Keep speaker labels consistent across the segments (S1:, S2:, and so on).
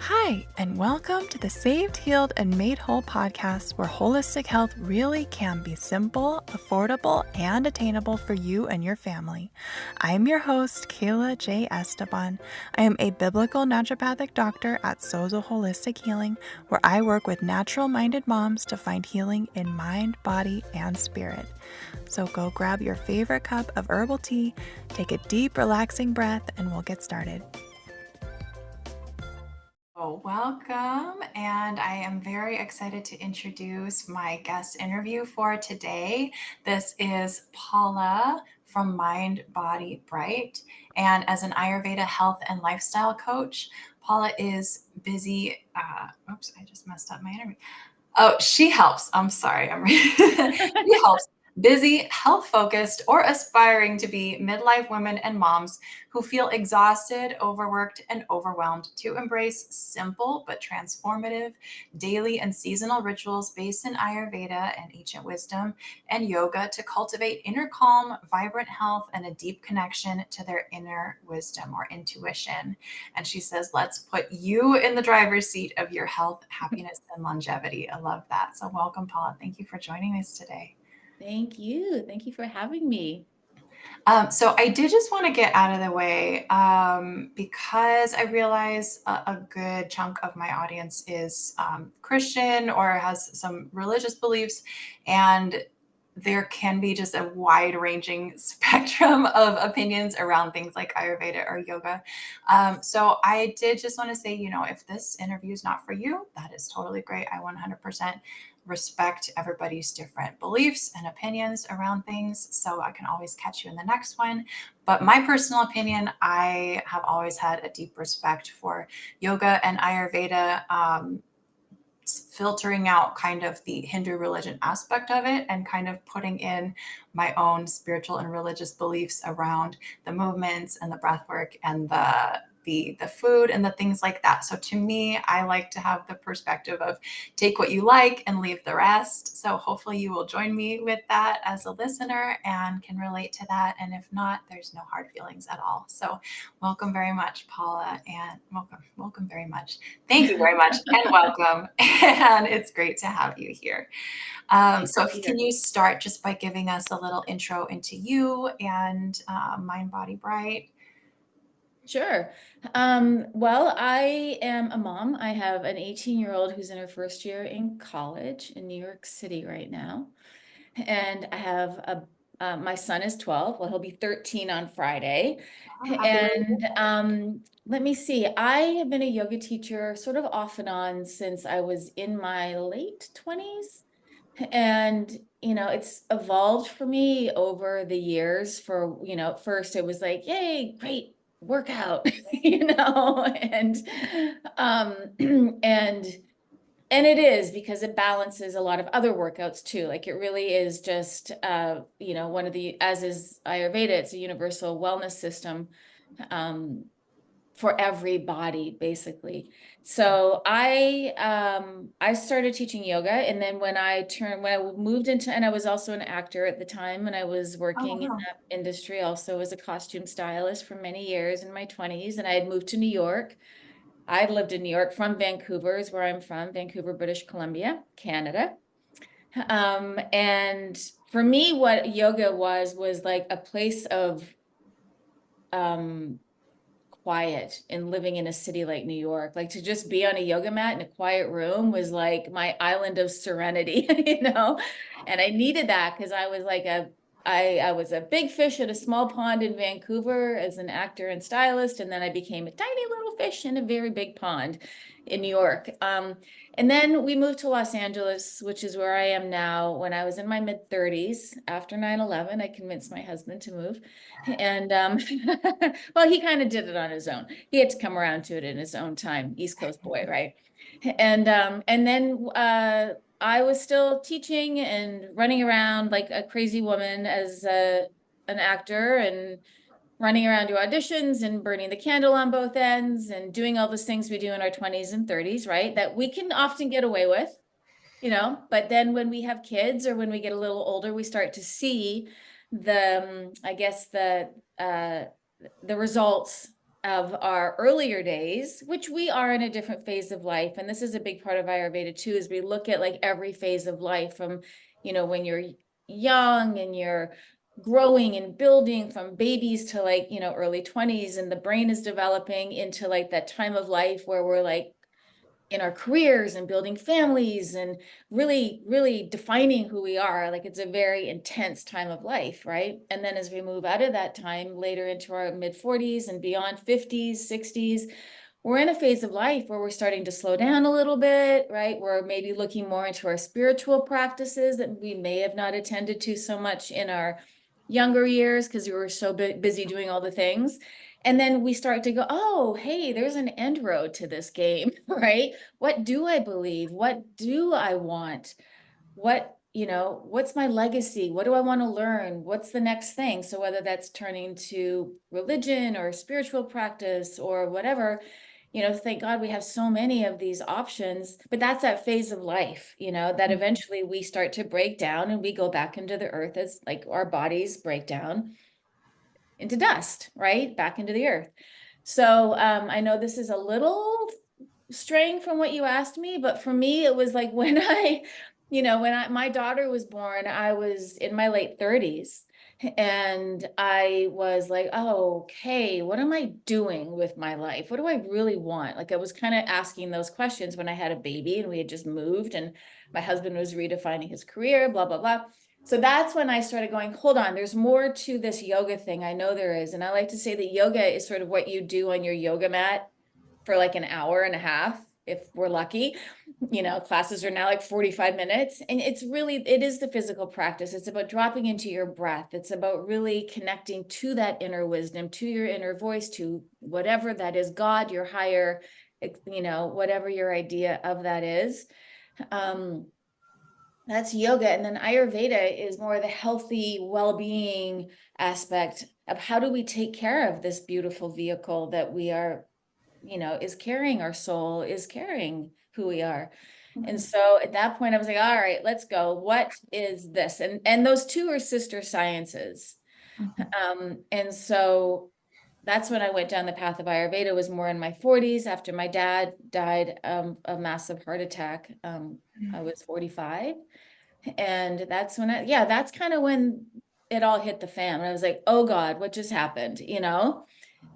S1: Hi, and welcome to the Saved, Healed, and Made Whole podcast, where holistic health really can be simple, affordable, and attainable for you and your family. I am your host, Cayla J. Esteban. I am a biblical naturopathic doctor at Sozo Holistic Healing, where I work with natural-minded moms to find healing in mind, body, and spirit. So go grab your favorite cup of herbal tea, take a deep, relaxing breath, and we'll get started. Welcome, and I am very excited to introduce my guest interview for today. This is Paula from Mind, Body, Bright, and as an Ayurveda health and lifestyle coach, Paula is busy. Oops, I just messed up my interview. Oh, she helps. I'm sorry. She helps busy, health focused, or aspiring to be midlife women and moms who feel exhausted, overworked, and overwhelmed to embrace simple but transformative daily and seasonal rituals based in Ayurveda and ancient wisdom and yoga to cultivate inner calm, vibrant health, and a deep connection to their inner wisdom or intuition. And she says, let's put you in the driver's seat of your health, happiness, and longevity. I love that. So, welcome, Paula. Thank you for joining us today.
S2: Thank you. Thank you for having me.
S1: So I did just want to get out of the way because I realize a good chunk of my audience is Christian or has some religious beliefs, and there can be just a wide ranging spectrum of opinions around things like Ayurveda or yoga. So I did just want to say, if this interview is not for you, that is totally great. I 100% respect everybody's different beliefs and opinions around things. So I can always catch you in the next one. But my personal opinion, I have always had a deep respect for yoga and Ayurveda. Filtering out kind of the Hindu religion aspect of it and kind of putting in my own spiritual and religious beliefs around the movements and the breath work and the food and the things like that. So to me, I like to have the perspective of take what you like and leave the rest. So hopefully you will join me with that as a listener and can relate to that. And if not, there's no hard feelings at all. So welcome very much, Paula, and welcome very much. Thank you very much and welcome. And it's great to have you here.
S2: Nice
S1: So
S2: to be
S1: can
S2: here.
S1: you start just by giving us a little intro into you and Mind, Body, Bright?
S2: Sure. Well, I am a mom. I have an 18-year-old who's in her first year in college in New York City right now. And I have my son is 12. Well, he'll be 13 on Friday.
S1: Happy
S2: And let me see. I have been a yoga teacher sort of off and on since I was in my late 20s. And, it's evolved for me over the years at first it was like, yay, great workout, um, and, and it is because it balances a lot of other workouts too. Like it really is just, one of as is Ayurveda, it's a universal wellness system. For everybody basically. So I started teaching yoga, and then when I moved into, and I was also an actor at the time, and I was
S1: Oh,
S2: working in
S1: wow.
S2: that industry also as a costume stylist for many years in my 20s, and I had moved to New York. I lived in New York from Vancouver is where I'm from, Vancouver, British Columbia, Canada. And for me, what yoga was like a place of um quiet and living in a city like New York. Like to just be on a yoga mat in a quiet room was like my island of serenity, And I needed that because I was a big fish at a small pond in Vancouver as an actor and stylist, and then I became a tiny little fish in a very big pond in New York. And then we moved to Los Angeles, which is where I am now. When I was in my mid 30s, after 9/11, I convinced my husband to move. And well, he kind of did it on his own. He had to come around to it in his own time, East Coast boy, right? And then I was still teaching and running around like a crazy woman as an actor and running around to auditions and burning the candle on both ends and doing all those things we do in our 20s and 30s, right? That we can often get away with, but then when we have kids or when we get a little older, we start to see I guess the results of our earlier days, which we are in a different phase of life. And this is a big part of Ayurveda too, is we look at like every phase of life from, when you're young and you're growing and building from babies to like, early 20s, and the brain is developing into like that time of life where we're like in our careers and building families and really, really defining who we are. Like it's a very intense time of life, right? And then as we move out of that time later into our mid 40s and beyond, 50s, 60s, we're in a phase of life where we're starting to slow down a little bit, right? We're maybe looking more into our spiritual practices that we may have not attended to so much in our younger years because we were so busy doing all the things. And then we start to go, oh, hey, there's an end road to this game, right? What do I believe? What do I want? What's my legacy? What do I want to learn? What's the next thing? So whether that's turning to religion or spiritual practice or whatever, thank God we have so many of these options, but that's that phase of life, that eventually we start to break down and we go back into the earth as like our bodies break down into dust, right? Back into the earth. So I know this is a little straying from what you asked me, but for me, it was like when my daughter was born, I was in my late 30s. And I was like, oh, okay, what am I doing with my life? What do I really want? Like I was kind of asking those questions when I had a baby and we had just moved and my husband was redefining his career, blah, blah, blah. So that's when I started going, hold on, there's more to this yoga thing. I know there is. And I like to say that yoga is sort of what you do on your yoga mat for like an hour and a half, if we're lucky. Classes are now like 45 minutes. And it is the physical practice. It's about dropping into your breath. It's about really connecting to that inner wisdom, to your inner voice, to whatever that is, God, your higher, whatever your idea of that is. That's yoga. And then Ayurveda is more the healthy well-being aspect of how do we take care of this beautiful vehicle that we are, is carrying our soul, is carrying who we are. And so at that point, I was like, all right, let's go. What is this? And those two are sister sciences. And so that's when I went down the path of Ayurveda, was more in my 40s after my dad died of a massive heart attack. I was 45. And that's when that's kind of when it all hit the fan. I was like, oh God, what just happened?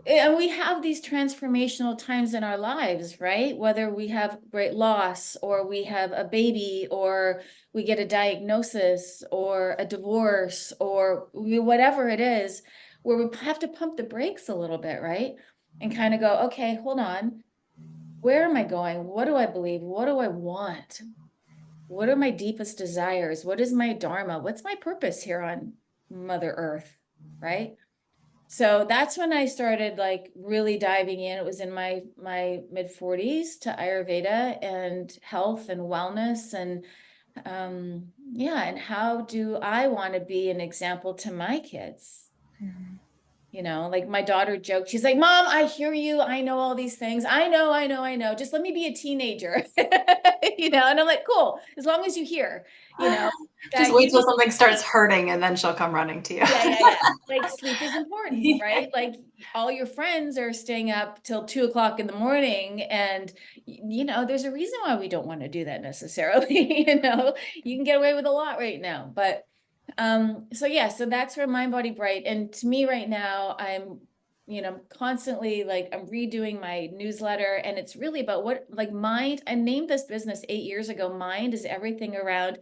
S2: And we have these transformational times in our lives, right? Whether we have great loss or we have a baby or we get a diagnosis or a divorce or whatever it is, where we have to pump the brakes a little bit, right? And kind of go, okay, hold on. Where am I going? What do I believe? What do I want? What are my deepest desires? What is my dharma? What's my purpose here on Mother Earth, right? So that's when I started like really diving in. It was in my mid 40s to Ayurveda and health and wellness and and how do I want to be an example to my kids? Like my daughter joked, she's like, Mom, I hear you. I know all these things. I know, I know, I know. Just let me be a teenager. And I'm like, cool, as long as you hear,
S1: Just
S2: that
S1: wait
S2: you
S1: till
S2: need
S1: something
S2: sleep.
S1: starts hurting and then she'll come running to you.
S2: Yeah. Like sleep is important,
S1: Yeah.
S2: right? Like all your friends are staying up till 2 o'clock in the morning. And, there's a reason why we don't want to do that necessarily. You can get away with a lot right now. But so that's where Mind Body Bright. And to me right now, I'm constantly like I'm redoing my newsletter, and it's really about what like mind. I named this business 8 years ago. Mind is everything around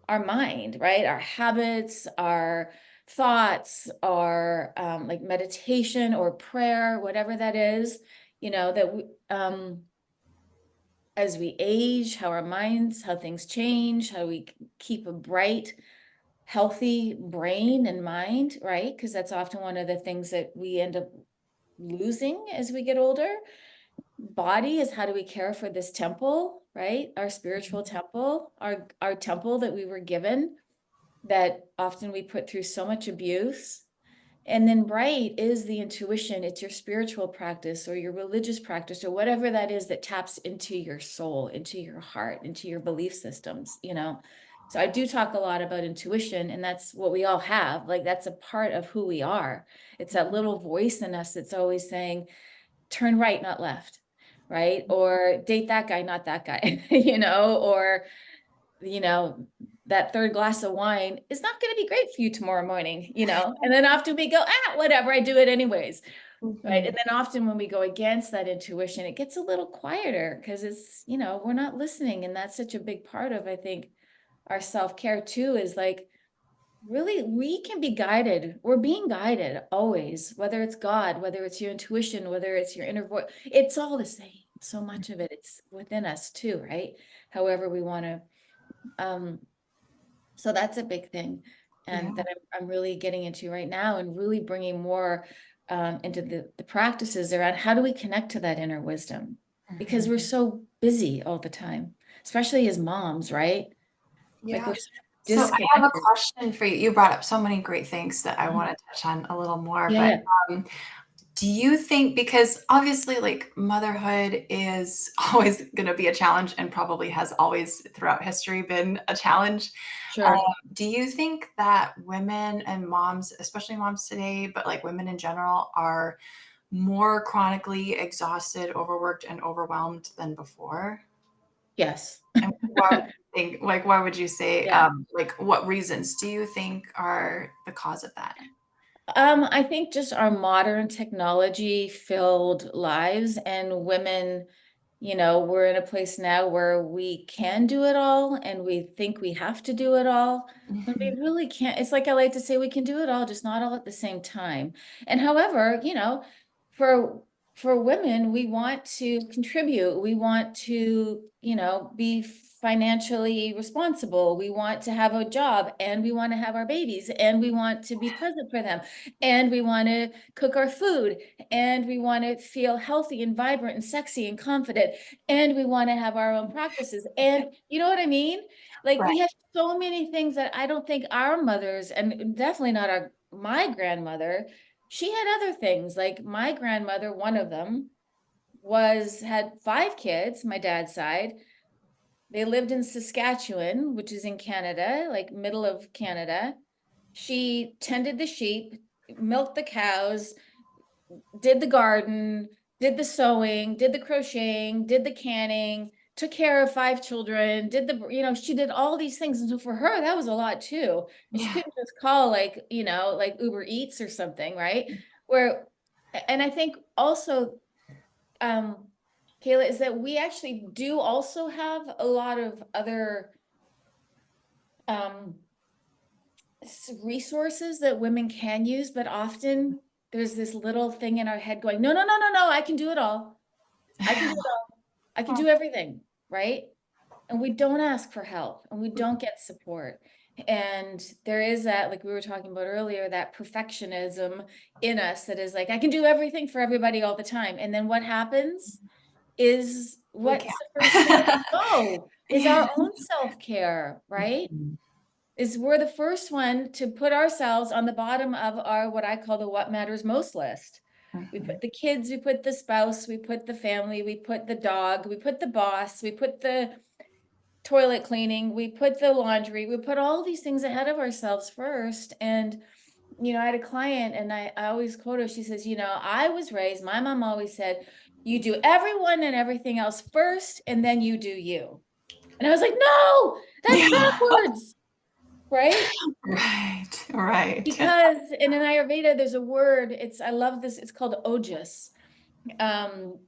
S2: our mind, right? Our habits, our thoughts, our like meditation or prayer, whatever that is, that we, as we age, how our minds, how things change, how we keep a bright, healthy brain and mind, right? Because that's often one of the things that we end up losing as we get older. Body is how do we care for this temple, right? Our spiritual temple, our temple that we were given, that often we put through so much abuse. And then bright is the intuition. It's your spiritual practice or your religious practice or whatever that is that taps into your soul, into your heart, into your belief systems, So I do talk a lot about intuition, and that's what we all have. Like that's a part of who we are. It's that little voice in us that's always saying, turn right, not left, right? Or date that guy, not that guy, or, that third glass of wine is not going to be great for you tomorrow morning, and then often we go, whatever, I do it anyways. Right.
S1: Mhm.
S2: And then often when we go against that intuition, it gets a little quieter because it's, we're not listening. And that's such a big part of, I think, our self-care too, is like, really, we can be guided. We're being guided always, whether it's God, whether it's your intuition, whether it's your inner voice, it's all the same. So much of it, it's within us too, right? However we want to, um, so that's a big thing,
S1: Yeah.
S2: and that I'm really getting into right now, and really bringing more into the practices around how do we connect to that inner wisdom, because
S1: Mhm.
S2: we're so busy all the time, especially as moms, right? Like
S1: Yeah.
S2: we're so
S1: So I have a
S2: disconnected.
S1: question for you. You brought up so many great things that I
S2: Mhm.
S1: want to touch on a little more,
S2: Yeah,
S1: but
S2: yeah,
S1: um, do you think, because obviously like motherhood is always going to be a challenge and probably has always throughout history been a challenge. Um,
S2: sure.
S1: do you think that women and moms, especially moms today, but like women in general, are more chronically exhausted, overworked, and overwhelmed than before?
S2: Yes.
S1: And why would you think, like, why would you say,
S2: Yeah.
S1: like, what reasons do you think are the cause of that?
S2: I think just our modern technology filled lives, and women, we're in a place now where we can do it all and we think we have to do it all. When we
S1: Mhm.
S2: really can't. It's like I like to say, we can do it all, just not all at the same time. And however, for women, we want to contribute. We want to, be financially responsible. We want to have a job, and we want to have our babies, and we want to be present for them, and we want to cook our food, and we want to feel healthy and vibrant and sexy and confident, and we want to have our own practices. And you know what I mean? Like
S1: Right.
S2: we have so many things that I don't think our mothers, and definitely not my grandmother, she had other things. Like my grandmother, one of them had 5 kids, my dad's side. They lived in Saskatchewan, which is in Canada, like middle of Canada. She tended the sheep, milked the cows, did the garden, did the sewing, did the crocheting, did the canning, took care of 5 children, she did all these things. And so for her, that was a lot too. And she
S1: Yeah.
S2: couldn't just call like Uber Eats or something, right? Where, and I think also, um, Cayla, is that we actually do also have a lot of other um resources that women can use, but often there's this little thing in our head going, no, no, no, no, no, I can do it all. I can do it all. I can do everything, right? And we don't ask for help, and we don't get support. And there is that, like we were talking about earlier, that perfectionism in us that is like, I can do everything for everybody all the time. And then what happens is,
S1: We
S2: what's the first thing
S1: can't.
S2: we go is
S1: Yeah.
S2: our own self-care, right?
S1: Mhm.
S2: Is we're the first one to put ourselves on the bottom of our, what I call the what matters most list. We
S1: Mhm.
S2: put the kids, we put the spouse, we put the family, we put the dog, we put the boss, we put the toilet cleaning, we put the laundry, we put all these things ahead of ourselves first. And, I had a client, and I always quote her. She says, I was raised, my mom always said, you do everyone and everything else first, and then you do you. And I was like, no, that's
S1: Yeah.
S2: backwards, right?
S1: Right. Right.
S2: Because in an Ayurveda, there's a word, I love this, it's called ojas. Um,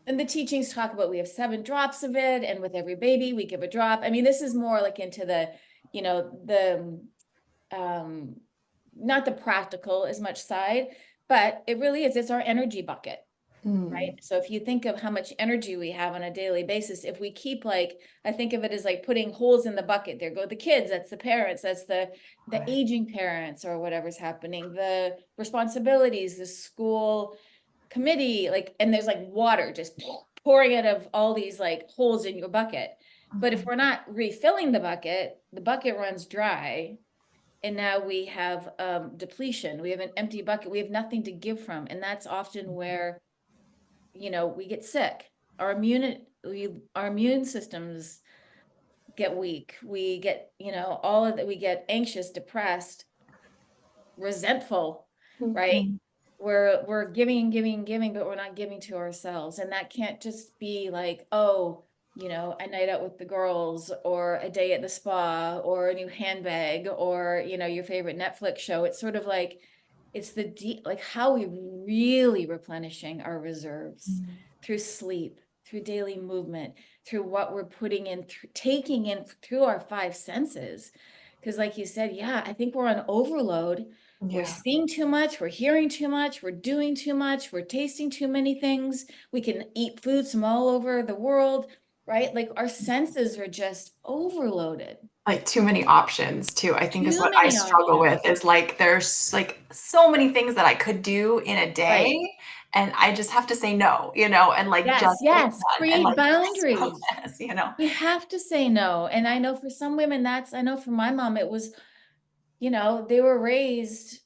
S2: and the teachings talk about we have 7 drops of it, and with every baby, we give a drop. I mean, this is more like into the um, not the practical as much side, but it really is, it's our energy bucket. Right.
S1: Mm.
S2: So if you think of how much energy we have on a daily basis, if we keep, like, I think of it as like putting holes in the bucket. There go the kids, that's the parents, that's the
S1: Right.
S2: aging parents or whatever's happening, the responsibilities, the school committee, like, and there's like water just pouring out of all these like holes in your bucket. But if
S1: Mhm.
S2: we're not refilling the bucket runs dry. And now we have depletion. We have an empty bucket. We have nothing to give from. And that's often where we get sick. Our immune systems get weak. We get, all of that. We get anxious, depressed, resentful, right?
S1: Mhm.
S2: we're giving and giving and giving, but we're not giving to ourselves. And that can't just be like, oh, a night out with the girls, or a day at the spa, or a new handbag, or your favorite Netflix show. It's sort of like, it's the deep, like, how we really replenishing our reserves
S1: Mhm.
S2: through sleep, through daily movement, through what we're putting in, taking in through our five senses. Because like you said, yeah, I think we're on overload. We're
S1: Yeah.
S2: seeing too much, we're hearing too much, we're doing too much, we're tasting too many things. We can eat foods from all over the world, right? Like, our senses are just overloaded.
S1: Like too many options too, I think is
S2: Too
S1: what I
S2: many
S1: struggle
S2: options.
S1: with, is like there's like so many things that I could do in a day,
S2: Right.
S1: and I just have to say no, and like
S2: Yes,
S1: just get it
S2: yes.
S1: done and
S2: Create
S1: like
S2: boundaries.
S1: focus.
S2: We have to say no. And I know for some women, I know for my mom, it was, they were raised,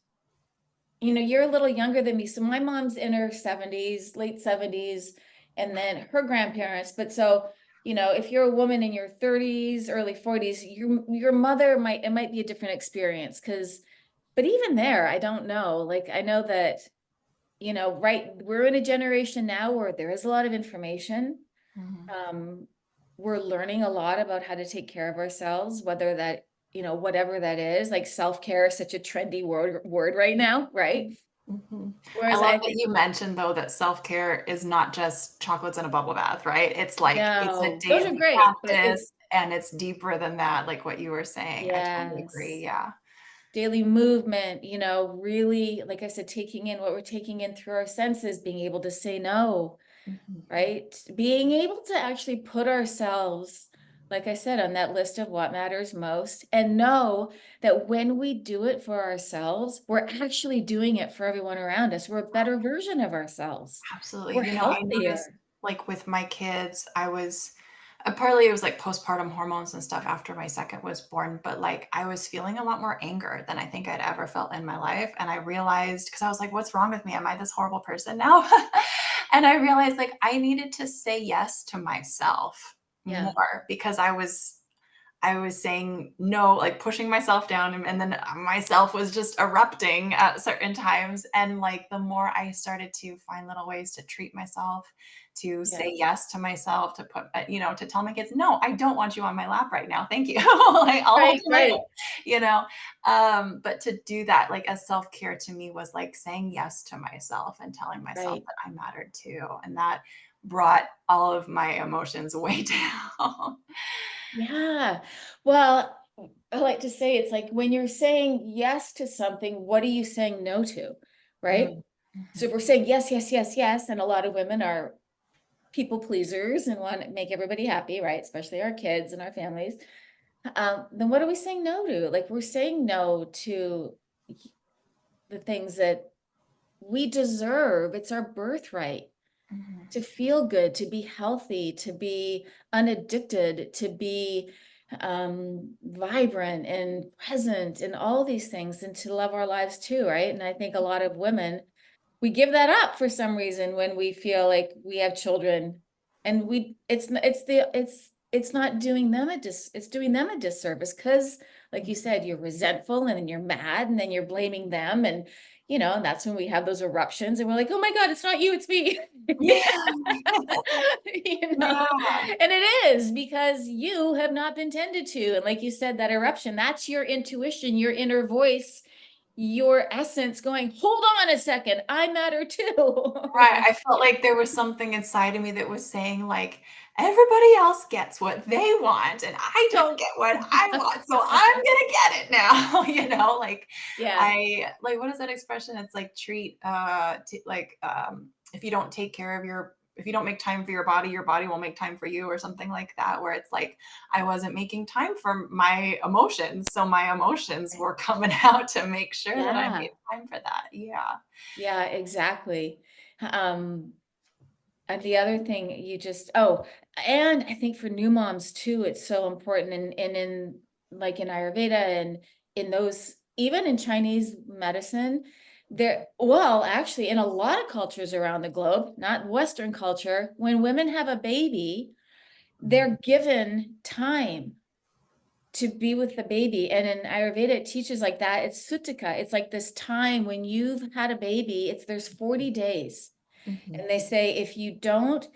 S2: you're a little younger than me. So my mom's in her 70s, late 70s, and then her grandparents. But so, if you're a woman in your 30s, early 40s, your mother it might be a different experience. But even there, I don't know. Like, I know that, right, we're in a generation now where there is a lot of information.
S1: Mhm.
S2: Um, we're learning a lot about how to take care of ourselves, whether that, whatever that is. Like, self-care is such a trendy word right now, right?
S1: Mhm. I
S2: Whereas
S1: love
S2: I
S1: that
S2: think,
S1: you mentioned though that self-care is not just chocolates and a bubble bath, right? It's like it's a
S2: no, those are
S1: daily
S2: great, but
S1: practice and it's deeper than that, like what you were saying. I totally agree,
S2: yes,
S1: yeah.
S2: daily movement, really, like I said, taking in what we're taking in through our senses, being able to say no,
S1: Mhm.
S2: right? Being able to actually put ourselves, like I said, on that list of what matters most, and know that when we do it for ourselves, we're actually doing it for everyone around us. We're a better version of ourselves.
S1: Absolutely.
S2: We're
S1: I noticed,
S2: healthier.
S1: like, with my kids, I was partly it was, like, postpartum hormones and stuff after my second was born, but, like, I was feeling a lot more anger than I think I'd ever felt in my life, and I realized because I was like, "What's wrong with me? Am I this horrible person now?" And I realized, like, I needed to say yes to myself
S2: Yeah,
S1: more because I was saying no, like pushing myself down, and then myself was just erupting at certain times. And like the more I started to find little ways to treat myself, to
S2: yeah,
S1: say yes to myself, to put, to tell my kids, no, I don't want you on my lap right now. Thank you. Like I'll hold
S2: right,
S1: you later,
S2: right,
S1: you know. But to do that, like as self care to me was like saying yes to myself and telling myself
S2: right.
S1: that I mattered too. And that brought all of my emotions way down.
S2: Yeah. Well, I like to say it's like, when you're saying yes to something, what are you saying no to? Right?
S1: Mm.
S2: So
S1: Mhm.
S2: if we're saying yes, yes, yes, yes, and a lot of women are people pleasers and want to make everybody happy, right? Especially our kids and our families. Then what are we saying no to? Like, we're saying no to the things that we deserve. It's our birthright
S1: Mhm.
S2: to feel good, to be healthy, to be unaddicted, to be vibrant and present and all these things, and to love our lives too, right? And I think a lot of women, we give that up for some reason when we feel like we have children, and it's not doing them it's doing them a disservice, because like you said, you're resentful, and then you're mad, and then you're blaming them, and and that's when we have those eruptions, and we're like, oh my god, it's not you, it's me.
S1: Yeah.
S2: And it is because you have not been tended to, and like you said, that eruption, that's your intuition, your inner voice, your essence going, hold on a second, I matter
S1: Right,
S2: too.
S1: I felt like there was something inside of me that was saying, like, "Everybody else gets what they want, and I don't get what I want, so I'm gonna get it now," Like,
S2: Yeah,
S1: what is that expression? It's like t like, if you don't make time for your body will make time for you, or something like that, where it's like, I wasn't making time for my emotions, so my emotions were coming out to make sure that I
S2: yeah,
S1: made time for that, yeah.
S2: yeah, exactly. Um, And the other thing you just oh, and I think for new moms too, it's so important, and in, like, in Ayurveda, and in those, even in Chinese medicine, well, actually in a lot of cultures around the globe, not Western culture, when women have a baby,
S1: Mhm.
S2: they're given time to be with the baby. And in Ayurveda, it teaches like that. It's Sutika. It's like this time when you've had a baby, there's 40 days.
S1: Mhm.
S2: And they say if you don't,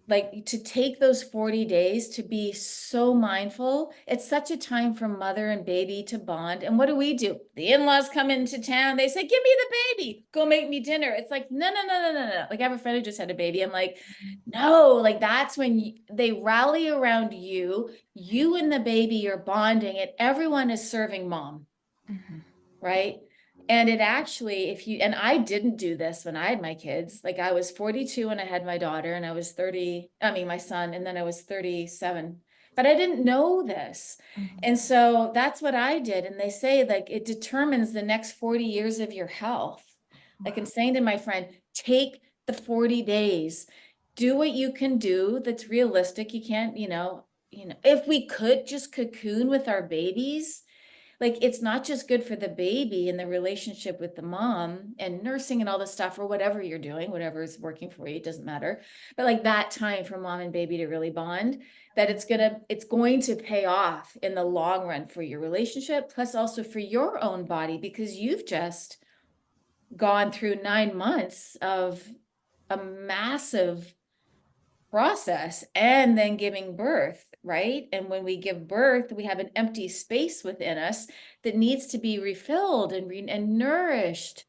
S2: like, to take those 40 days to be so mindful, it's such a time for mother and baby to bond. And what do? The in-laws come into town, they say, give me the baby, go make me dinner. It's like, no, no, no, no, no, no. Like, I have a friend who just had a baby. I'm like, no, like, that's when they rally around you and the baby are bonding, and everyone is serving mom,
S1: Mhm.
S2: right? And it actually, and I didn't do this when I had my kids. Like, I was 42 when I had my daughter, and I was 30, I mean, my son, and then I was 37. But I didn't know this.
S1: Mhm.
S2: And so that's what I did. And they say, like, it determines the next 40 years of your health. Like, I'm
S1: Wow.
S2: saying to my friend, take the 40 days, do what you can do that's realistic. You can't, if we could just cocoon with our babies, like, it's not just good for the baby and the relationship with the mom and nursing and all this stuff, or whatever you're doing, whatever is working for you, it doesn't matter. But like, that time for mom and baby to really bond, that it's going to pay off in the long run for your relationship, plus also for your own body, because you've just gone through 9 months of a massive process and then giving birth, right? And when we give birth, we have an empty space within us that needs to be refilled and nourished,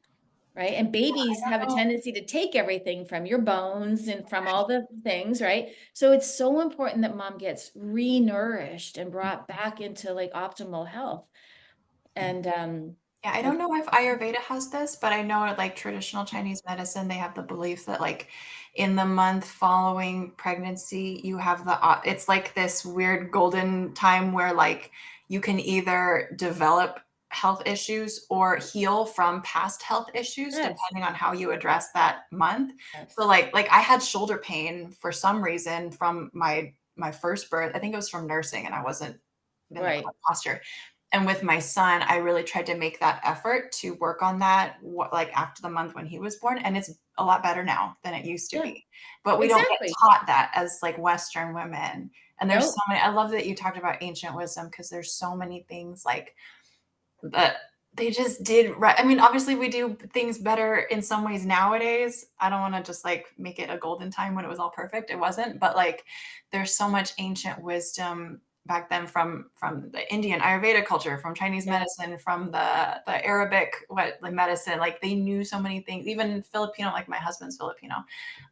S2: right? And babies have a
S1: Oh,
S2: tendency to take everything from your bones and from all the things, right? So it's so important that mom gets re-nourished and brought back into like optimal health. And
S1: yeah, I
S2: like,
S1: don't know if Ayurveda has this, but I know like traditional Chinese medicine, they have the belief that like in the month following pregnancy, you have it's like this weird golden time where like you can either develop health issues or heal from past health issues
S2: yes,
S1: depending on how you address that month. So
S2: yes,
S1: like I had shoulder pain for some reason from my first birth. I think it was from nursing and I wasn't in the
S2: right.
S1: correct posture. And with my son, I really tried to make that effort to work on that, like after the month when he was born, and it's a lot better now than it used to
S2: Yeah,
S1: be. But we don't get
S2: exactly.
S1: taught that as like Western women. And there's so
S2: No,
S1: many, I love that you talked about ancient wisdom because there's so many things like that they just did right. I mean, obviously we do things better in some ways nowadays. I don't want to just like make it a golden time when it was all perfect. It wasn't, but like there's so much ancient wisdom back then from the Indian Ayurveda culture, from Chinese
S2: yeah.
S1: medicine, from the Arabic what like medicine. Like they knew so many things, even Filipino, like my husband's Filipino.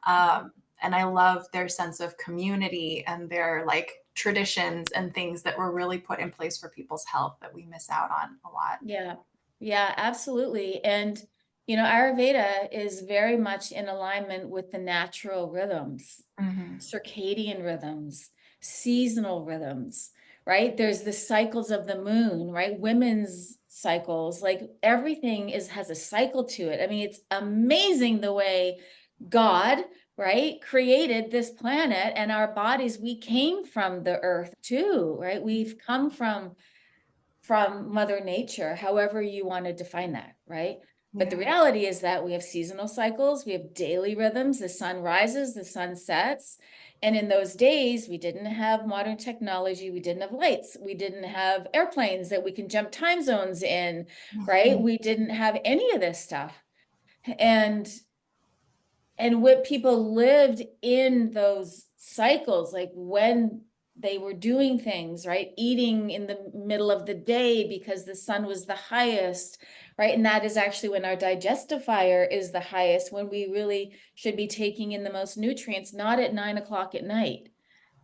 S1: Um, and I love their sense of community and their like traditions and things that were really put in place for people's health that we miss out on a lot.
S2: Yeah, yeah, absolutely. And, Ayurveda is very much in alignment with the natural rhythms,
S1: Mhm.
S2: circadian rhythms, seasonal rhythms, right? There's the cycles of the moon, right? Women's cycles, like everything has a cycle to it. I mean, it's amazing the way God, right, created this planet and our bodies. We came from the earth too, right? We've come from Mother Nature, however you want to define that, right? But the
S1: Yeah.
S2: reality is that we have seasonal cycles, we have daily rhythms, the sun rises, the sun sets. And in those days, we didn't have modern technology, we didn't have lights, we didn't have airplanes that we can jump time zones in, right?
S1: Mhm.
S2: We didn't have any of this stuff. And what people lived in those cycles, like when they were doing things, right? Eating in the middle of the day because the sun was the highest, right? And that is actually when our digestive fire is the highest, when we really should be taking in the most nutrients, not at 9 o'clock at night,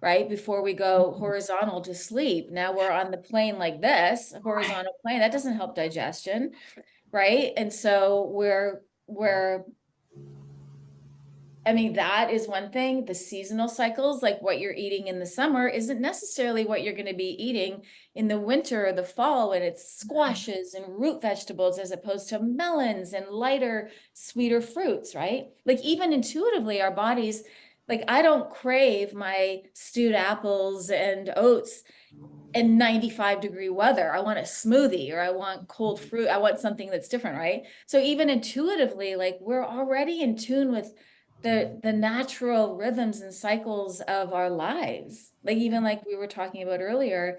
S2: right? Before we go horizontal to sleep. Now we're on the plane like this,
S1: Right.
S2: horizontal plane, that doesn't help digestion, right? And so we're I mean, that is one thing. The seasonal cycles, like what you're eating in the summer, isn't necessarily what you're going to be eating in the winter or the fall when it's squashes and root vegetables as opposed to melons and lighter, sweeter fruits, right? Like, even intuitively, our bodies, like, I don't crave my stewed apples and oats in 95-degree weather. I want a smoothie, or I want cold fruit. I want something that's different, right? So even intuitively, like, we're already in tune with the natural rhythms and cycles of our lives. Like, even like we were talking about earlier,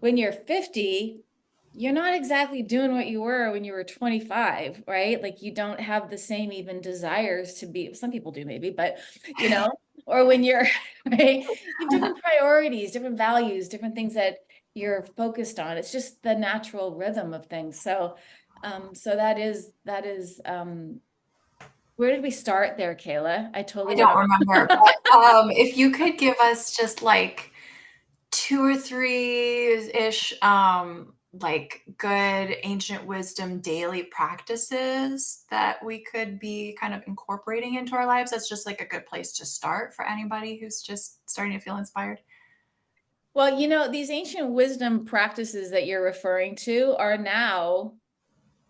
S2: when you're 50, you're not exactly doing what you were when you were 25, right? Like you don't have the same even desires to be, some people do maybe, but you know, or when you're, right? You have different priorities, different values, different things that you're focused on. It's just the natural rhythm of things. So, that is, where did we start there, Cayla? I totally
S1: I
S2: went
S1: don't
S2: off.
S1: remember, but if you could give us just like two or three-ish like good ancient wisdom daily practices that we could be kind of incorporating into our lives, that's just like a good place to start for anybody who's just starting to feel inspired.
S2: Well, these ancient wisdom practices that you're referring to are now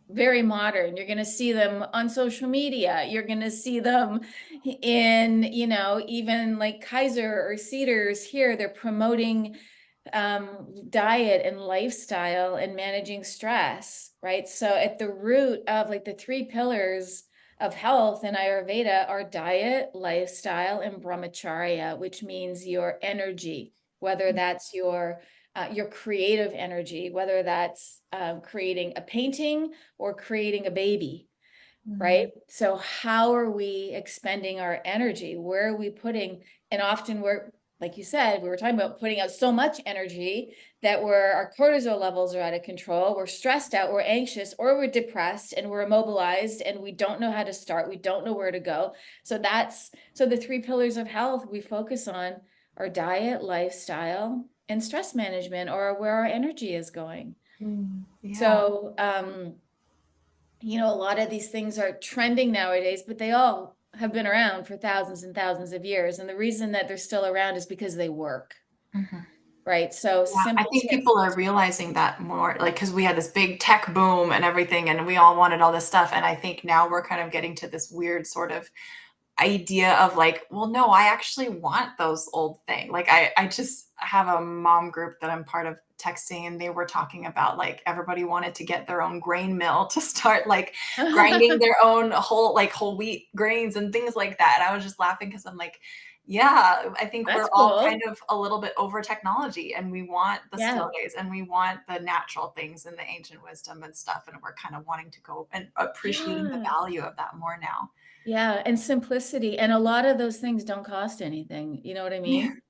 S2: very modern. You're going to see them on social media. You're going to see them in, even like Kaiser or Cedars here. They're promoting diet and lifestyle and managing stress, right? So at the root of like the three pillars of health in Ayurveda are diet, lifestyle, and brahmacharya, which means your energy, whether that's your creative energy, whether that's creating a painting or creating a baby, right?
S1: Mm,
S2: So how are we expending our energy? Where are we putting? And often we're, like you said, we were talking about putting out so much energy that our cortisol levels are out of control. We're stressed out, we're anxious, or we're depressed and we're immobilized and we don't know how to start. We don't know where to go. So the three pillars of health we focus on are diet, lifestyle, and stress management, or where our energy is going.
S1: yeah.
S2: So, a lot of these things are trending nowadays, but they all have been around for thousands and thousands of years. And the reason that they're still around is because they work,
S1: Mhm.
S2: right? So
S1: Yeah, I
S2: simple
S1: think
S2: tips.
S1: people are realizing that more, like, because we had this big tech boom and everything, and we all wanted all this stuff. And I think now we're kind of getting to this weird sort of idea of like, well, no, I actually want those old things. Like I just have a mom group that I'm part of texting, and they were talking about like everybody wanted to get their own grain mill to start like grinding their own whole wheat grains and things like that. And I was just laughing because I'm like, yeah, I think we're
S2: That's
S1: all kind
S2: cool.
S1: of a little bit over technology, and we want the
S2: Yeah.
S1: slow days and we want the natural things and the ancient wisdom and stuff. And we're kind of wanting to go and appreciating the
S2: Yeah.
S1: value of that more now.
S2: Yeah. And simplicity. And a lot of those things don't cost anything. You know what I mean?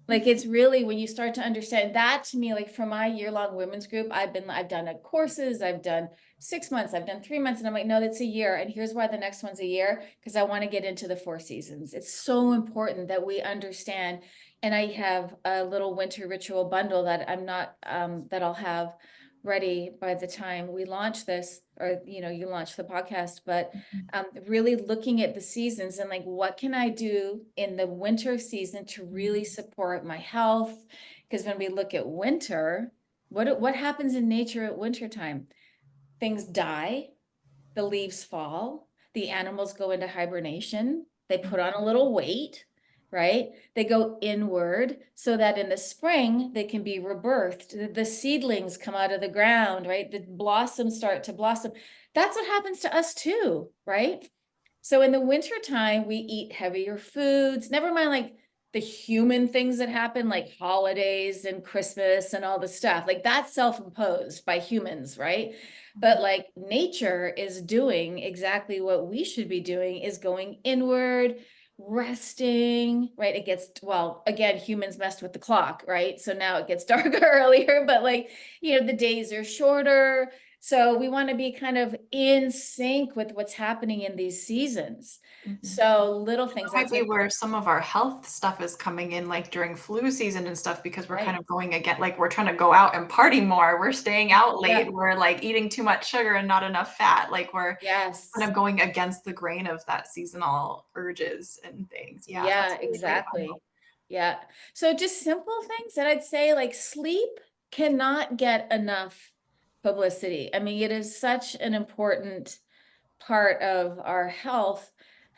S2: Like it's really when you start to understand that to me, like for my year-long women's group, I've done courses, I've done 6 months, I've done 3 months, and I'm like, no, that's a year. And here's why the next one's a year, because I want to get into the 4 seasons. It's so important that we understand. And I have a little winter ritual bundle that I'm not that I'll have ready by the time we launch this, or you launch the podcast, but really looking at the seasons and like, what can I do in the winter season to really support my health? Because when we look at winter, what happens in nature at winter time? Things die, the leaves fall, the animals go into hibernation, they put on a little weight, right? They go inward so that in the spring they can be rebirthed. The seedlings come out of the ground, right? The blossoms start to blossom. That's what happens to us too, right? So in the wintertime, we eat heavier foods, never mind like the human things that happen, like holidays and Christmas and all the stuff. Like that's self-imposed by humans, right? But like nature is doing exactly what we should be doing, is going inward, resting, right? It gets, well, again, humans messed with the clock, right? So now it gets darker earlier, but like, the days are shorter. So we want to be kind of in sync with what's happening in these seasons.
S1: Mhm.
S2: So little things,
S1: Might
S2: that's
S1: be
S2: like,
S1: where some of our health stuff is coming in, like during flu season and stuff, because we're kind
S2: right.
S1: of going again, like we're trying to go out and party more. We're staying out
S2: Yeah.
S1: late. We're like eating too much sugar and not enough fat. Like we're kind
S2: Yes.
S1: of going against the grain of that seasonal urges and things. Yeah,
S2: Yeah,
S1: that's a really great bundle.
S2: exactly. Yeah. So just simple things that I'd say, like sleep cannot get enough publicity. I mean, it is such an important part of our health.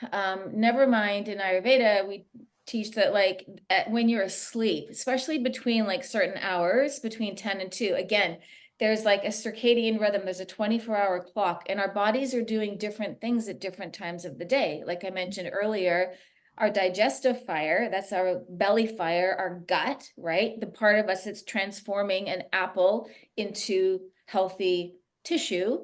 S2: Never mind in Ayurveda, we teach that like when you're asleep, especially between like certain hours, between 10 and 2, again, there's like a circadian rhythm, there's a 24-hour clock, and our bodies are doing different things at different times of the day. Like I mentioned earlier, our digestive fire, that's our belly fire, our gut, right? The part of us that's transforming an apple into healthy tissue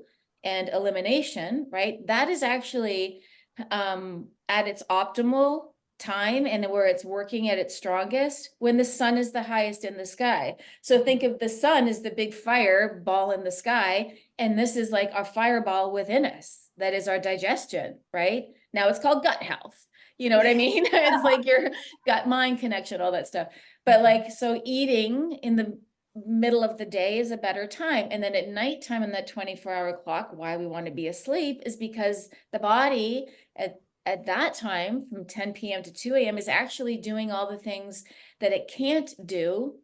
S2: and elimination, right? That is actually at its optimal time and where it's working at its strongest when the sun is the highest in the sky. So think of the sun as the big fire ball in the sky, and this is like our fireball within us. That is our digestion, right? Now it's called gut health. You know what I mean? It's like your gut mind connection, all that stuff. But like, so eating in the middle of the day is a better time. And then at nighttime in that 24-hour clock, why we want to be asleep is because the body at that time from 10 p.m. to 2 a.m. is actually doing all the things that it can't do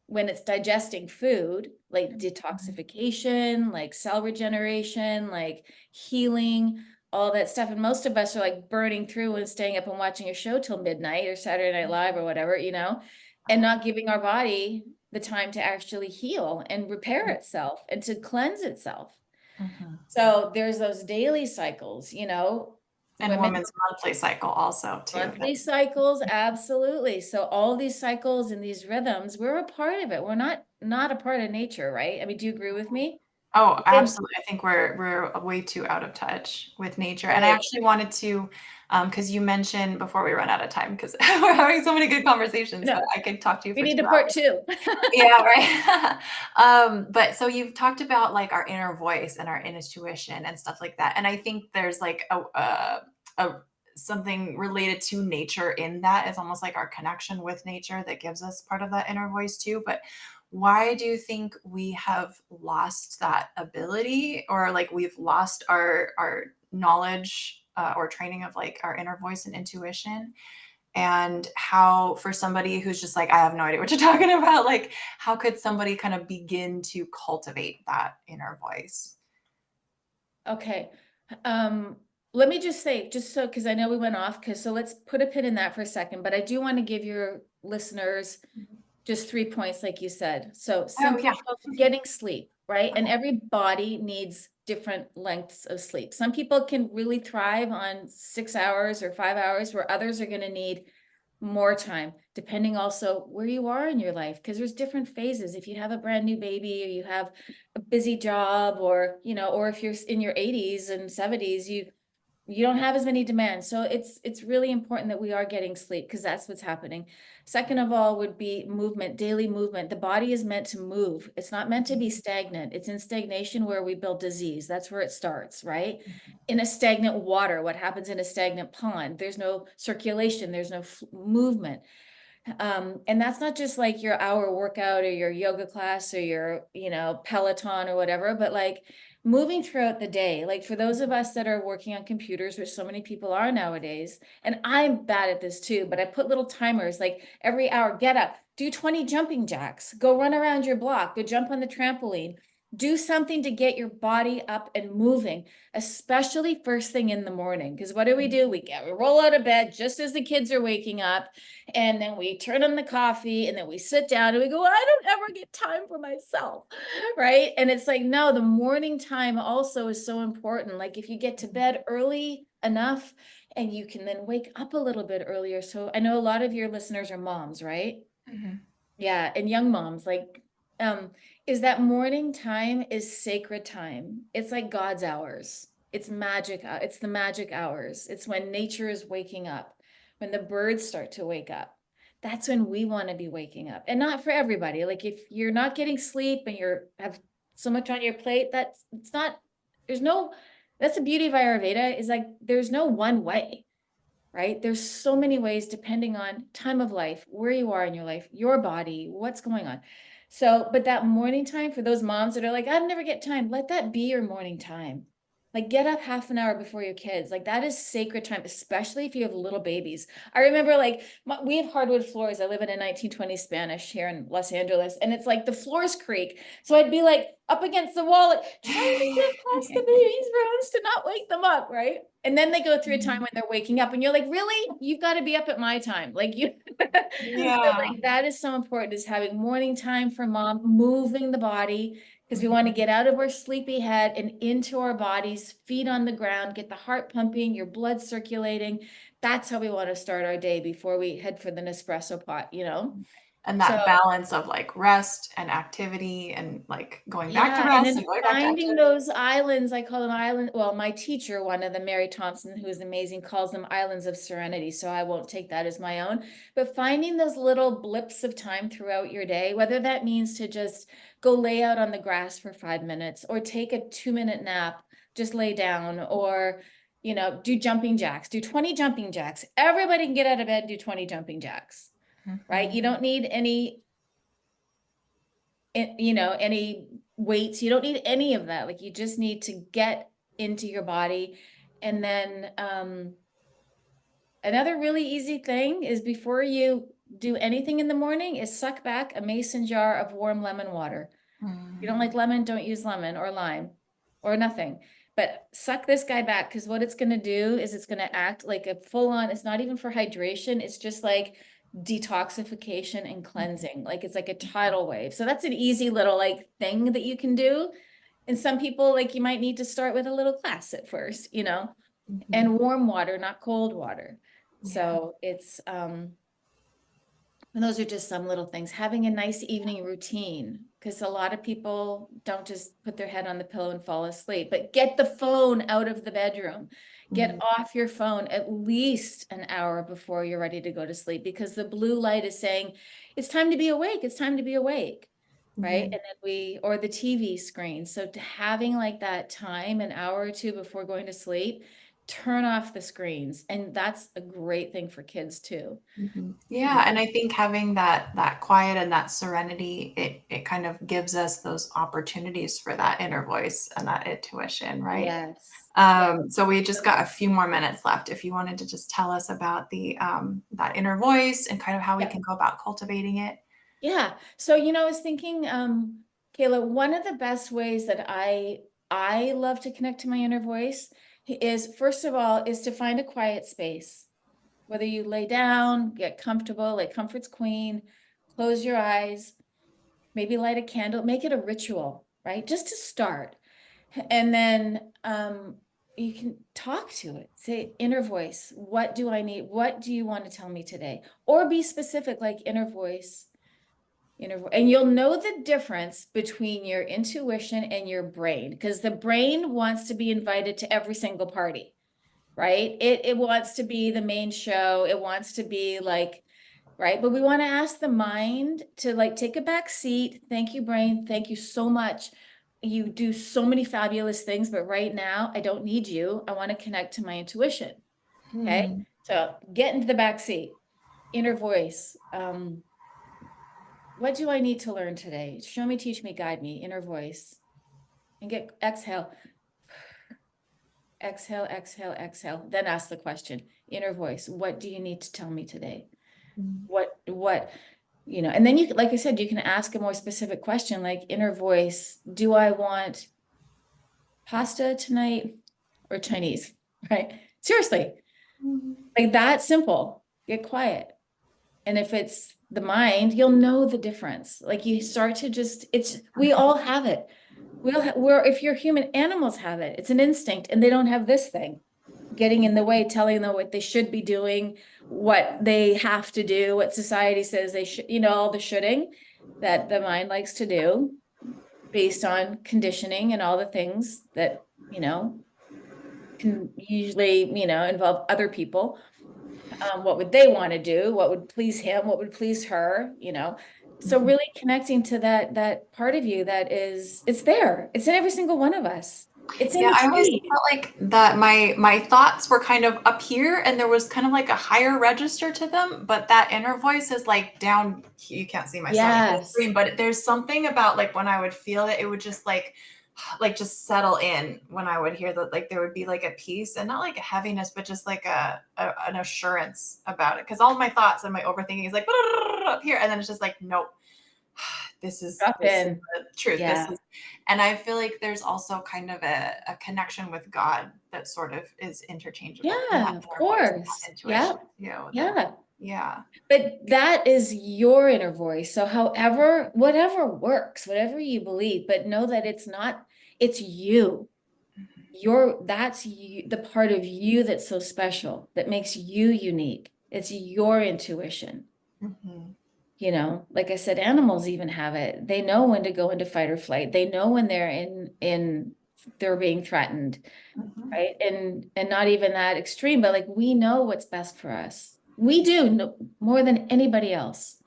S2: when it's digesting food, like detoxification, like cell regeneration, like healing, all that stuff. And most of us are like burning through and staying up and watching a show till midnight or Saturday Night Live or whatever, you know, and not giving our body the time to actually heal and repair itself and to cleanse itself.
S1: Mhm.
S2: So there's those daily cycles, you know,
S1: And
S2: women
S1: women's monthly cycle also too.
S2: monthly cycles, absolutely. So all these cycles and these rhythms, we're a part of it. We're not a part of nature, right? I mean, do you agree with me?
S1: Oh,
S2: And
S1: absolutely. I think we're way too out of touch with nature. And I
S2: right.
S1: actually wanted to, because you mentioned before we run out of time, because we're having so many good conversations, but
S2: No,
S1: I could talk to you
S2: we
S1: for
S2: need
S1: 2
S2: a part
S1: hours.
S2: two.
S1: Yeah, right. But so you've talked about like our inner voice and our intuition and stuff like that. And I think there's like a something related to nature in that. It's almost like our connection with nature that gives us part of that inner voice too. But why do you think we have lost that ability, or like we've lost our knowledge or training of like our inner voice and intuition? And how, for somebody who's just like, I have no idea what you're talking about, like, how could somebody kind of begin to cultivate that inner voice?
S2: Okay. Um, Let me just say, just so, because I know we went off, because so let's put a pin in that for a second, but I do want to give your listeners just 3 points, like you said. So
S1: Oh,
S2: simple
S1: yeah.
S2: stuff, getting sleep, right? And
S1: Okay.
S2: every body needs different lengths of sleep. Some people can really thrive on 6 hours or 5 hours, where others are going to need more time, depending also where you are in your life, because there's different phases. If you have a brand new baby or you have a busy job, or, you know, or if you're in your 80s and 70s, you don't have as many demands. So it's really important that we are getting sleep, because that's what's happening. Second of all would be movement, daily movement. The body is meant to move. It's not meant to be stagnant. It's in stagnation where we build disease. That's where it starts, right? In a stagnant water, what happens in a stagnant pond? There's no circulation, there's no movement. And that's not just like your hour workout or your yoga class or your, you know, Peloton or whatever, but like moving throughout the day. Like for those of us that are working on computers, which so many people are nowadays, and I'm bad at this too, but I put little timers like every hour, get up, do 20 jumping jacks, go run around your block, go jump on the trampoline. Do something to get your body up and moving, especially first thing in the morning. Because what do? We roll out of bed just as the kids are waking up, and then we turn on the coffee, and then we sit down and we go, I don't ever get time for myself. Right. And it's like, no, the morning time also is so important. Like if you get to bed early enough and you can then wake up a little bit earlier. So I know a lot of your listeners are moms, right?
S1: Mhm.
S2: Yeah, and young moms, like, um, is that morning time is sacred time. It's like God's hours. It's magic. It's the magic hours. It's when nature is waking up, when the birds start to wake up. That's when we want to be waking up. And not for everybody. Like if you're not getting sleep and you're have so much on your plate, that's it's not, there's no, that's the beauty of Ayurveda, is like there's no one way, right? There's so many ways depending on time of life, where you are in your life, your body, what's going on. So, but that morning time for those moms that are like, I never get time, let that be your morning time. Like get up half an hour before your kids. Like that is sacred time, especially if you have little babies. I remember like we have hardwood floors. I live in a 1920s Spanish here in Los Angeles, and it's like the floors creak. So I'd be like up against the wall, like, trying to get past the baby's rooms to not wake them up, right? And then they go through a time when they're waking up, and you're like, really? You've got to be up at my time. Like you, so
S1: Yeah.
S2: like that is so important, is having morning time for mom, moving the body, because we want to get out of our sleepy head and into our bodies, feet on the ground, get the heart pumping, your blood circulating. That's how we want to start our day before we head for the Nespresso pot, you know?
S1: And
S2: So
S1: that balance of like rest and activity and like going back to
S2: yeah, and
S1: rest and
S2: then
S1: going back to
S2: finding
S1: activity.
S2: those islands, I call them island. Well, my teacher, one of them, Mary Thompson, who is amazing, calls them islands of serenity. So I won't take that as my own. But finding those little blips of time throughout your day, whether that means to just go lay out on the grass for 5 minutes or take a 2-minute nap, just lay down, or do jumping jacks, do 20 jumping jacks. Everybody can get out of bed, do 20 jumping jacks, right?
S1: Mhm.
S2: You don't need any weights. You don't need any of that. Like, you just need to get into your body. And then another really easy thing is, before you do anything in the morning, is suck back a mason jar of warm lemon water. If you don't like lemon, don't use lemon or lime or nothing. But suck this guy back, because what it's going to do is it's going to act like a full-on, it's not even for hydration. It's just like detoxification and cleansing. Like, it's like a tidal wave. So that's an easy little like thing that you can do. And some people, like, you might need to start with a little class at first,
S1: Mhm.
S2: and warm water, not cold water.
S1: Yeah.
S2: So it's and those are just some little things. Having a nice evening routine, because a lot of people don't just put their head on the pillow and fall asleep, but get the phone out of the bedroom. Get
S1: Mhm.
S2: off your phone at least an hour before you're ready to go to sleep, because the blue light is saying, it's time to be awake. It's time to be awake. Right.
S1: Mhm.
S2: And then or the TV screen. So having like that time, an hour or two before going to sleep, turn off the screens. And that's a great thing for kids too.
S1: Mhm.
S2: You
S1: Yeah, and I think having that quiet and that serenity, it kind of gives us those opportunities for that inner voice and that intuition, right?
S2: Yes. Yeah.
S1: So we just got a few more minutes left. If you wanted to just tell us about the that inner voice and kind of how we
S2: Yeah.
S1: can go about cultivating it.
S2: Yeah. So, I was thinking, Cayla, one of the best ways that I love to connect to my inner voice is, first of all, is to find a quiet space. Whether you lay down, get comfortable, like comfort's queen, close your eyes, maybe light a candle, make it a ritual, right? Just to start. And then you can talk to it. Say, inner voice, what do I need? What do you want to tell me today? Or be specific, like and you'll know the difference between your intuition and your brain, because the brain wants to be invited to every single party, right? It wants to be the main show. It wants to be like, right? But we want to ask the mind to like take a back seat. Thank you, brain. Thank you so much. You do so many fabulous things, but right now I don't need you. I want to connect to my intuition. Okay.
S1: Hmm.
S2: So get into the back seat. Inner voice. What do I need to learn today? Show me, teach me, guide me. Inner voice. And exhale, exhale, exhale, exhale. Then ask the question. Inner voice. What do you need to tell me today? What and then like I said, you can ask a more specific question, like, inner voice, do I want pasta tonight or Chinese? Right? Seriously, like that simple. Get quiet. And if it's the mind, you'll know the difference. Like, you start to we all have it. If you're human, animals have it. It's an instinct, and they don't have this thing getting in the way, telling them what they should be doing, what they have to do, what society says they should, all the shoulding that the mind likes to do based on conditioning and all the things that, can usually, involve other people. What would they want to do? What would please him? What would please her? So
S1: Mhm.
S2: really connecting to that part of you that it's there. It's in every single one of us. It's in
S1: Yeah,
S2: a
S1: I always
S2: tree.
S1: felt like that my thoughts were kind of up here and there was kind of like a higher register to them, but that inner voice is like down. You can't see my side of the
S2: Yes.
S1: screen, but there's something about like when I would feel it, it would just like just settle in when I would hear that, like there would be like a peace and not like a heaviness, but just like an assurance about it. Cause all my thoughts and my overthinking is like up here. And then it's just like, nope,
S2: Drop
S1: this is
S2: in.
S1: the truth. This
S2: Yeah.
S1: is, and I feel like there's also kind of a connection with God that sort of is interchangeable in that
S2: Yeah, of
S1: inner voice and
S2: course.
S1: that intuition,
S2: Yep.
S1: you know, that
S2: Yeah.
S1: Yeah.
S2: But that is your inner voice. So however, whatever works, whatever you believe, but know that it's not, it's you. That's you, the part of you that's so special, that makes you unique. It's your intuition.
S1: Mhm.
S2: Like I said, animals even have it. They know when to go into fight or flight. They know when they're they're being threatened,
S1: Mhm.
S2: right? And not even that extreme, but like we know what's best for us. We do know more than anybody else.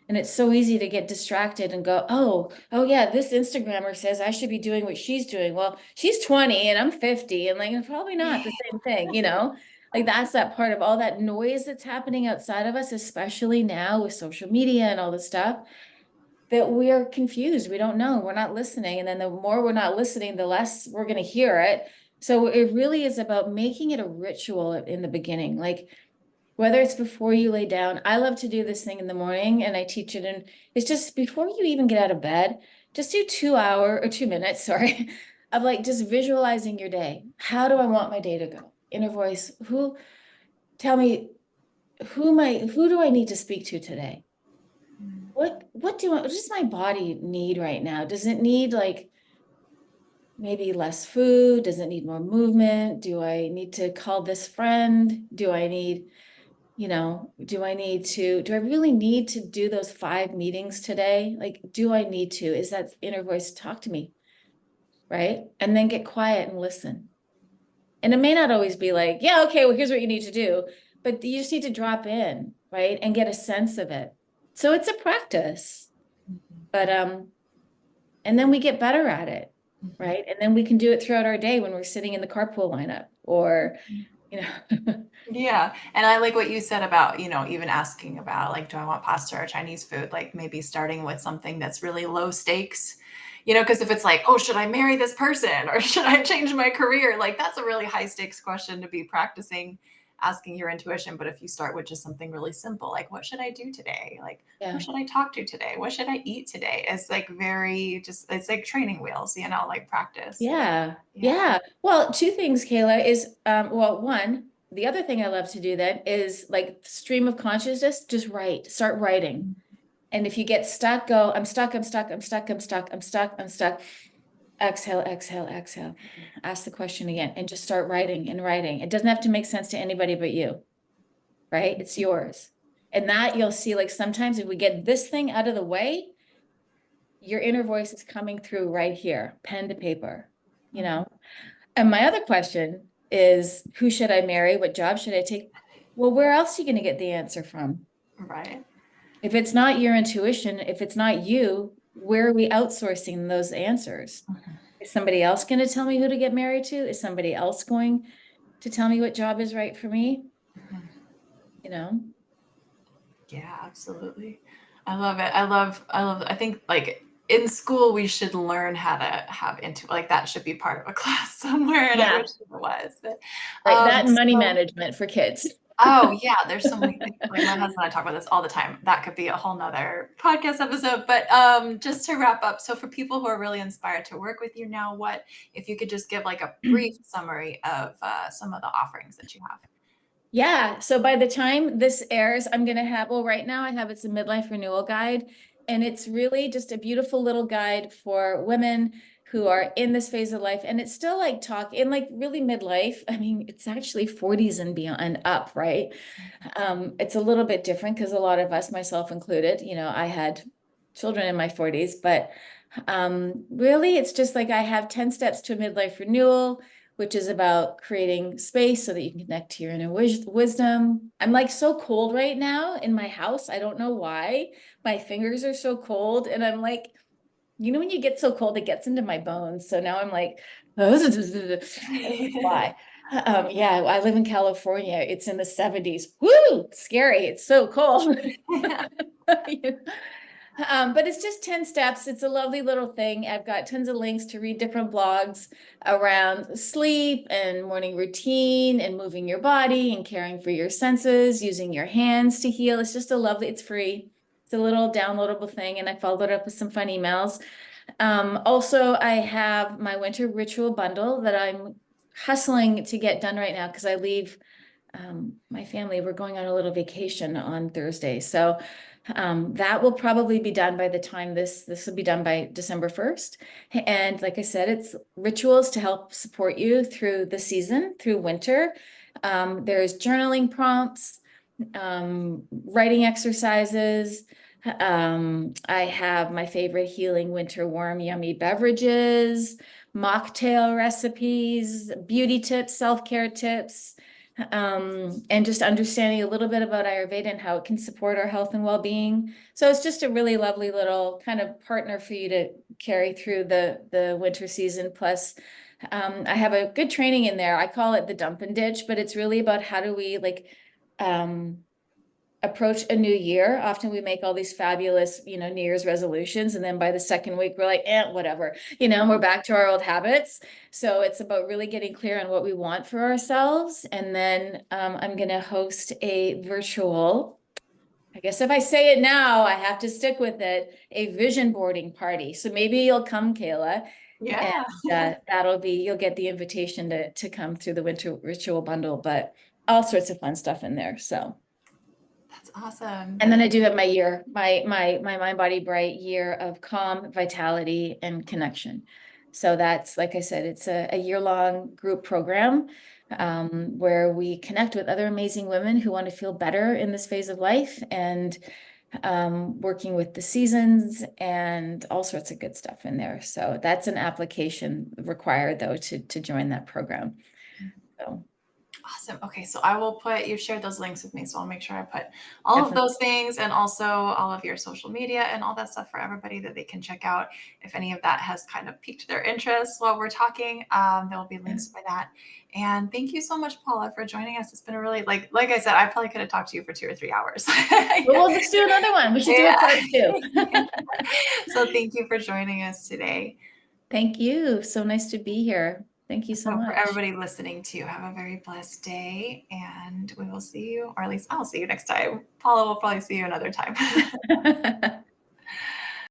S2: And it's so easy to get distracted and go, oh yeah, this Instagrammer says I should be doing what she's doing. Well, she's 20 and I'm 50, and like probably not the same thing. Like that's that part of all that noise that's happening outside of us, especially now with social media and all this stuff, that we are confused. We don't know. We're not listening. And then the more we're not listening, the less we're going to hear it. So it really is about making it a ritual in the beginning. Like whether it's before you lay down, I love to do this thing in the morning and I teach it. And it's just before you even get out of bed, just do 2 hour or 2 minutes, sorry, of like just visualizing your day. How do I want my day to go? Inner voice, tell me, who do I need to speak to today? What does my body need right now? Does it need like maybe less food? Does it need more movement? Do I need to call this friend? Do I really need to do those 5 meetings today? Like, do I need to? Is that inner voice talk to me? Right. And then get quiet and listen. And it may not always be like, yeah, okay, well, here's what you need to do. But you just need to drop in, right? And get a sense of it. So it's a practice.
S1: Mhm.
S2: But and then we get better at it,
S1: Mhm.
S2: right? And then we can do it throughout our day when we're sitting in the carpool lineup or,
S1: Mhm.
S2: you know,
S1: Yeah. And I like what you said about, even asking about like, do I want pasta or Chinese food? Like maybe starting with something that's really low stakes, because if it's like, oh, should I marry this person or should I change my career? Like that's a really high stakes question to be practicing asking your intuition. But if you start with just something really simple, like, what should I do today? Like, who
S2: yeah.
S1: should I talk to today? What should I eat today? It's like it's like training wheels, like practice.
S2: Yeah.
S1: Yeah.
S2: Yeah. Well, two things, Cayla, is well, one, the other thing I love to do then is like stream of consciousness, just write, start writing. And if you get stuck, go, I'm stuck, I'm stuck, I'm stuck, I'm stuck, I'm stuck, I'm stuck. Exhale, exhale, exhale. Ask the question again and just start writing and writing. It doesn't have to make sense to anybody but you, right? It's yours. And that you'll see, like sometimes if we get this thing out of the way, your inner voice is coming through right here, pen to paper, you
S1: Mhm.
S2: know? And my other question is, who should I marry? What job should I take? Well, where else are you going to get the answer from?
S1: Right.
S2: If it's not your intuition, if it's not you, where are we outsourcing those answers?
S1: Mhm.
S2: Is somebody else going to tell me who to get married to? Is somebody else going to tell me what job is right for me?
S1: Mhm.
S2: You know?
S1: Yeah, absolutely. I think like in school we should learn how to have into like that should be part of a class somewhere and I wish
S2: Yeah,
S1: it was. But
S2: right. That and money
S1: so
S2: management for kids.
S1: oh yeah, there's so many things. Like my husband and I talk about this all the time. That could be a whole nother podcast episode. But just to wrap up, so for people who are really inspired to work with you now, what if you could just give like a brief summary of some of the offerings that you have?
S2: Yeah. So by the time this airs, I'm going to have, well, right now I have it's a midlife renewal guide. And it's really just a beautiful little guide for women who are in this phase of life. And it's still like talk in like really midlife. I mean, it's actually 40s and beyond and up, right? It's a little bit different because a lot of us, myself included, I had children in my 40s, but really it's just like I have 10 steps to a midlife renewal, which is about creating space so that you can connect to your inner wisdom. I'm like so cold right now in my house. I don't know why. My fingers are so cold. And I'm like, when you get so cold, it gets into my bones. So now I'm like, I don't know why. Yeah, I live in California. It's in the 70s. Woo, scary. It's so cold. But it's just 10 steps. It's a lovely little thing. I've got tons of links to read different blogs around sleep and morning routine and moving your body and caring for your senses, using your hands to heal. It's just it's free. It's a little downloadable thing. And I followed it up with some fun emails. Also, I have my winter ritual bundle that I'm hustling to get done right now because I leave my family, we're going on a little vacation on Thursday. So that will probably be done by the time this will be done by December 1st. And like I said, it's rituals to help support you through the season, through winter. There's journaling prompts, writing exercises. I have my favorite healing winter warm yummy beverages, mocktail recipes, beauty tips, self-care tips, and just understanding a little bit about Ayurveda and how it can support our health and well-being. So it's just a really lovely little kind of partner for you to carry through the winter season. Plus, I have a good training in there. I call it the dump and ditch, but it's really about how do we approach a new year. Often we make all these fabulous, New Year's resolutions. And then by the second week, we're like, whatever, we're back to our old habits. So it's about really getting clear on what we want for ourselves. And then I'm going to host a virtual, I guess if I say it now, I have to stick with it, a vision boarding party. So maybe you'll come, Cayla.
S1: Yeah.
S2: And you'll get the invitation to come through the winter ritual bundle, but all sorts of fun stuff in there. So.
S1: That's awesome.
S2: And then I do have my Mind Body Bright year of calm, vitality, and connection. So that's, like I said, it's a year-long group program where we connect with other amazing women who want to feel better in this phase of life, and working with the seasons and all sorts of good stuff in there. So that's an application required, though, to join that program. So
S1: Awesome. Okay, so I will you shared those links with me, so I'll make sure I put all of
S2: definitely.
S1: those things and also all of your social media and all that stuff for everybody that they can check out. If any of that has kind of piqued their interest while we're talking, there will be links for that. And thank you so much, Paula, for joining us. It's been a really, like I said, I probably could have talked to you for 2 or 3 hours.
S2: Well, we'll just do another one. We should do a part two.
S1: So thank you for joining us today.
S2: Thank you. So nice to be here. Thank you so
S1: So for
S2: much.
S1: everybody listening to, have a very blessed day, and we will see you, or at least I'll see you next time. Paula will probably see you another time.